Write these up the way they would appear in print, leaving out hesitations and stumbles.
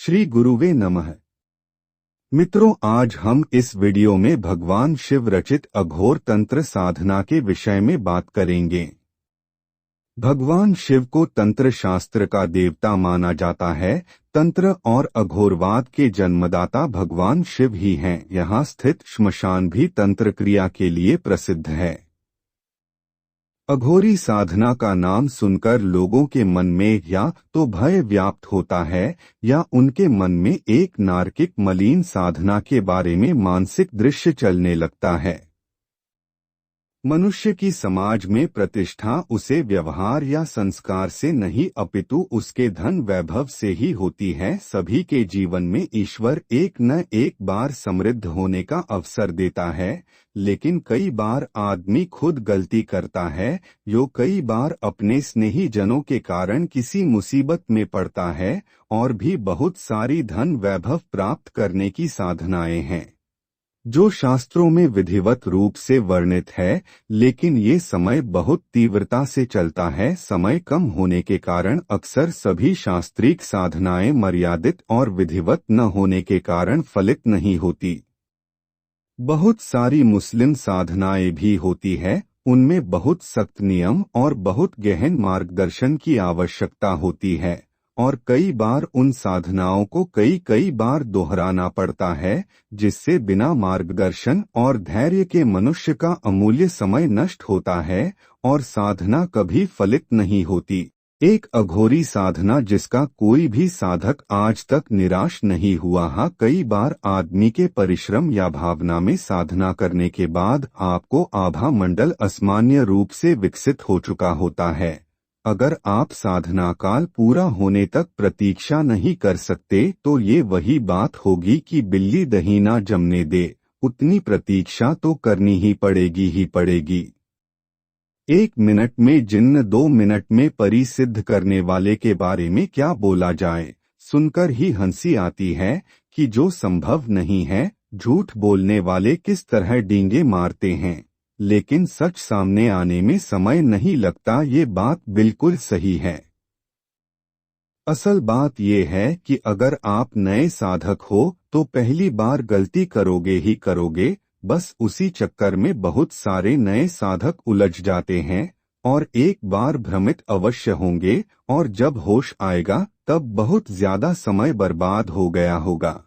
श्री गुरुवे नमः। मित्रों, आज हम इस वीडियो में भगवान शिव रचित अघोर तंत्र साधना के विषय में बात करेंगे। भगवान शिव को तंत्र शास्त्र का देवता माना जाता है। तंत्र और अघोरवाद के जन्मदाता भगवान शिव ही हैं। यहाँ स्थित श्मशान भी तंत्र क्रिया के लिए प्रसिद्ध है। अघोरी साधना का नाम सुनकर लोगों के मन में या तो भय व्याप्त होता है या उनके मन में एक नारकिक मलिन साधना के बारे में मानसिक दृश्य चलने लगता है। मनुष्य की समाज में प्रतिष्ठा उसे व्यवहार या संस्कार से नहीं अपितु उसके धन वैभव से ही होती है। सभी के जीवन में ईश्वर एक न एक बार समृद्ध होने का अवसर देता है, लेकिन कई बार आदमी खुद गलती करता है, जो कई बार अपने स्नेही जनों के कारण किसी मुसीबत में पड़ता है। और भी बहुत सारी धन वैभव प्राप्त करने की साधनाएं हैं जो शास्त्रों में विधिवत रूप से वर्णित है, लेकिन ये समय बहुत तीव्रता से चलता है। समय कम होने के कारण अक्सर सभी शास्त्रीय साधनाएं मर्यादित और विधिवत न होने के कारण फलित नहीं होती। बहुत सारी मुस्लिम साधनाएं भी होती है, उनमें बहुत सख्त नियम और बहुत गहन मार्गदर्शन की आवश्यकता होती है, और कई बार उन साधनाओं को कई बार दोहराना पड़ता है, जिससे बिना मार्गदर्शन और धैर्य के मनुष्य का अमूल्य समय नष्ट होता है और साधना कभी फलित नहीं होती। एक अघोरी साधना जिसका कोई भी साधक आज तक निराश नहीं हुआ है। कई बार आदमी के परिश्रम या भावना में साधना करने के बाद आपको आभा मंडल असामान्य रूप से विकसित हो चुका होता है। अगर आप साधना काल पूरा होने तक प्रतीक्षा नहीं कर सकते तो ये वही बात होगी कि बिल्ली दही ना जमने दे, उतनी प्रतीक्षा तो करनी ही पड़ेगी। 1 मिनट में जिन्न 2 मिनट में परिसिद्ध करने वाले के बारे में क्या बोला जाए। सुनकर ही हंसी आती है कि जो संभव नहीं है, झूठ बोलने वाले किस तरह डींगे मारते हैं, लेकिन सच सामने आने में समय नहीं लगता। ये बात बिल्कुल सही है। असल बात यह है कि अगर आप नए साधक हो तो पहली बार गलती करोगे ही करोगे। बस उसी चक्कर में बहुत सारे नए साधक उलझ जाते हैं और एक बार भ्रमित अवश्य होंगे, और जब होश आएगा तब बहुत ज्यादा समय बर्बाद हो गया होगा।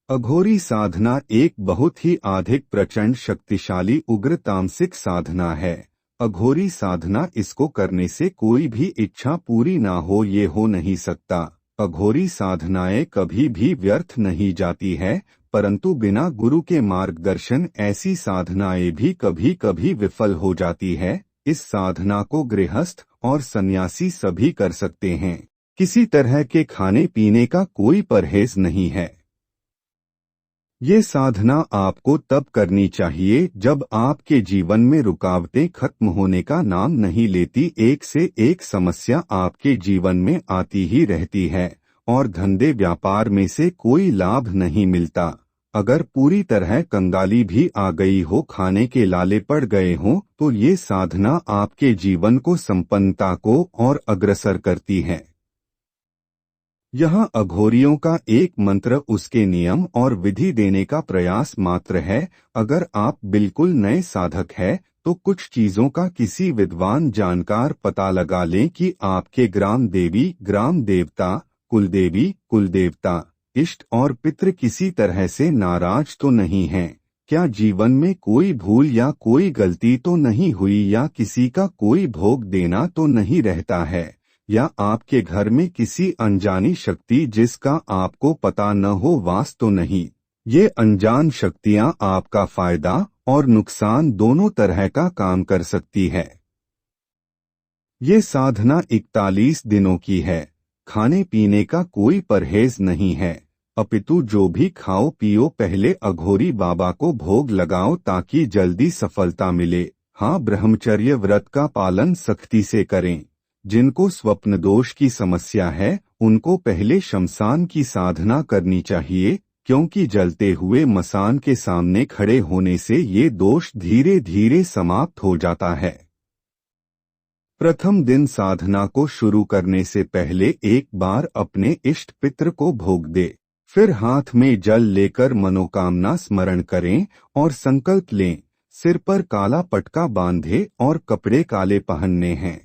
अघोरी साधना एक बहुत ही अधिक प्रचंड शक्तिशाली उग्र तामसिक साधना है। अघोरी साधना इसको करने से कोई भी इच्छा पूरी ना हो, ये हो नहीं सकता। अघोरी साधनाएं कभी भी व्यर्थ नहीं जाती है, परंतु बिना गुरु के मार्गदर्शन ऐसी साधनाएं भी कभी कभी विफल हो जाती है। इस साधना को गृहस्थ और सन्यासी सभी कर सकते हैं। किसी तरह के खाने पीने का कोई परहेज नहीं है। ये साधना आपको तब करनी चाहिए जब आपके जीवन में रुकावटें खत्म होने का नाम नहीं लेती। एक से एक समस्या आपके जीवन में आती ही रहती है और धंधे व्यापार में से कोई लाभ नहीं मिलता। अगर पूरी तरह कंगाली भी आ गई हो, खाने के लाले पड़ गए हों, तो ये साधना आपके जीवन को संपन्नता को और अग्रसर करती है। यहाँ अघोरियों का एक मंत्र उसके नियम और विधि देने का प्रयास मात्र है। अगर आप बिल्कुल नए साधक हैं तो कुछ चीजों का किसी विद्वान जानकार पता लगा लें कि आपके ग्राम देवी, ग्राम देवता, कुलदेवी, कुलदेवता, इष्ट और पितृ किसी तरह से नाराज तो नहीं हैं। क्या जीवन में कोई भूल या कोई गलती तो नहीं हुई, या किसी का कोई भोग देना तो नहीं रहता है, या आपके घर में किसी अनजानी शक्ति जिसका आपको पता न हो वास तो नहीं। ये अनजान शक्तियां आपका फायदा और नुकसान दोनों तरह का काम कर सकती है। ये साधना 41 दिनों की है। खाने पीने का कोई परहेज नहीं है, अपितु जो भी खाओ पियो पहले अघोरी बाबा को भोग लगाओ ताकि जल्दी सफलता मिले। हाँ, ब्रह्मचर्य व्रत का पालन सख्ती से करें। जिनको स्वप्न दोष की समस्या है उनको पहले शमशान की साधना करनी चाहिए, क्योंकि जलते हुए मसान के सामने खड़े होने से ये दोष धीरे धीरे समाप्त हो जाता है। प्रथम दिन साधना को शुरू करने से पहले एक बार अपने इष्ट पितृ को भोग दे। फिर हाथ में जल लेकर मनोकामना स्मरण करें और संकल्प लें। सिर पर काला पटका बांधे और कपड़े काले पहनने हैं।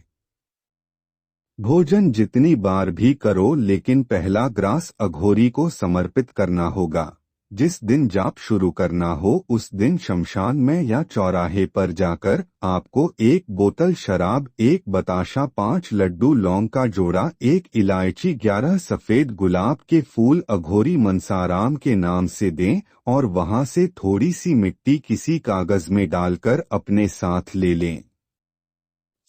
भोजन जितनी बार भी करो, लेकिन पहला ग्रास अघोरी को समर्पित करना होगा। जिस दिन जाप शुरू करना हो उस दिन शमशान में या चौराहे पर जाकर आपको 1 बोतल शराब, 1 बताशा, 5 लड्डू लौंग का जोड़ा, 1 इलायची, 11 सफेद गुलाब के फूल अघोरी मनसाराम के नाम से दें और वहां से थोड़ी सी मिट्टी किसी कागज में डालकर अपने साथ ले लें।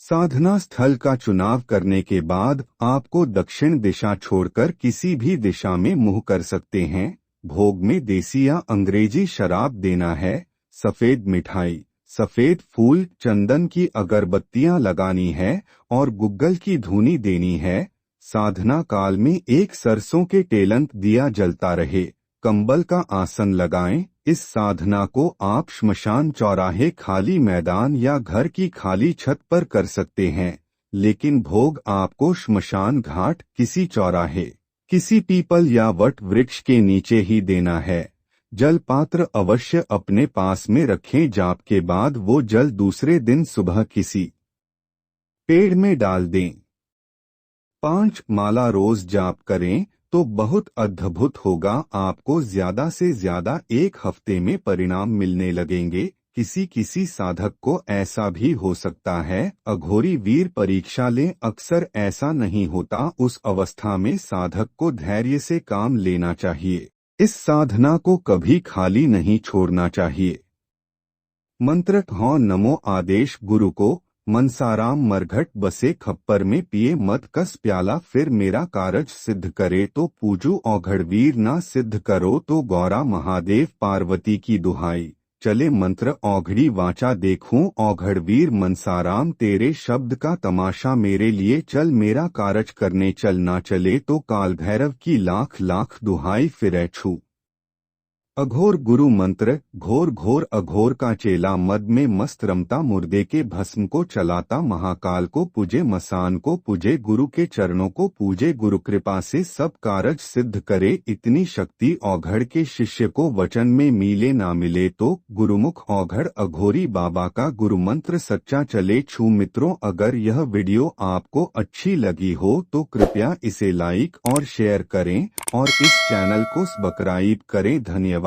साधना स्थल का चुनाव करने के बाद आपको दक्षिण दिशा छोड़कर किसी भी दिशा में मुंह कर सकते हैं। भोग में देसी या अंग्रेजी शराब देना है। सफेद मिठाई, सफेद फूल, चंदन की अगरबत्तियां लगानी है और गुग्गल की धूनी देनी है। साधना काल में एक सरसों के टेलंत दिया जलता रहे। कंबल का आसन लगाएं। इस साधना को आप श्मशान, चौराहे, खाली मैदान या घर की खाली छत पर कर सकते हैं, लेकिन भोग आपको श्मशान घाट, किसी चौराहे, किसी पीपल या वट वृक्ष के नीचे ही देना है। जल पात्र अवश्य अपने पास में रखें। जाप के बाद वो जल दूसरे दिन सुबह किसी पेड़ में डाल दें। 5 माला रोज जाप करें तो बहुत अद्भुत होगा। आपको ज्यादा से ज्यादा 1 हफ्ते में परिणाम मिलने लगेंगे। किसी साधक को ऐसा भी हो सकता है अघोरी वीर परीक्षा लें। अक्सर ऐसा नहीं होता। उस अवस्था में साधक को धैर्य से काम लेना चाहिए। इस साधना को कभी खाली नहीं छोड़ना चाहिए। मंत्र हौ नमो आदेश गुरु को। मनसाराम मरघट बसे खप्पर में पिए मत कस प्याला। फिर मेरा कारज सिद्ध करे तो पूजू औघड़वीर, ना सिद्ध करो तो गौरा महादेव पार्वती की दुहाई। चले मंत्र औघड़ी वाचा देखूं औघड़वीर मनसाराम, तेरे शब्द का तमाशा मेरे लिए चल। मेरा कारज करने चल, ना चले तो काल भैरव की लाख लाख दुहाई फिरै छू। अघोर गुरु मंत्र। घोर घोर अघोर का चेला मद में मस्त रमता, मुर्दे के भस्म को चलाता। महाकाल को पूजे, मसान को पूजे, गुरु के चरणों को पूजे। गुरु कृपा से सब कारज सिद्ध करे। इतनी शक्ति औघड़ के शिष्य को वचन में मिले ना मिले तो गुरुमुख औघड़ अघोरी बाबा का गुरु मंत्र सच्चा चले छू। मित्रों, अगर यह वीडियो आपको अच्छी लगी हो तो कृपया इसे लाइक और शेयर करें और इस चैनल को सब्सक्राइब करें। धन्यवाद।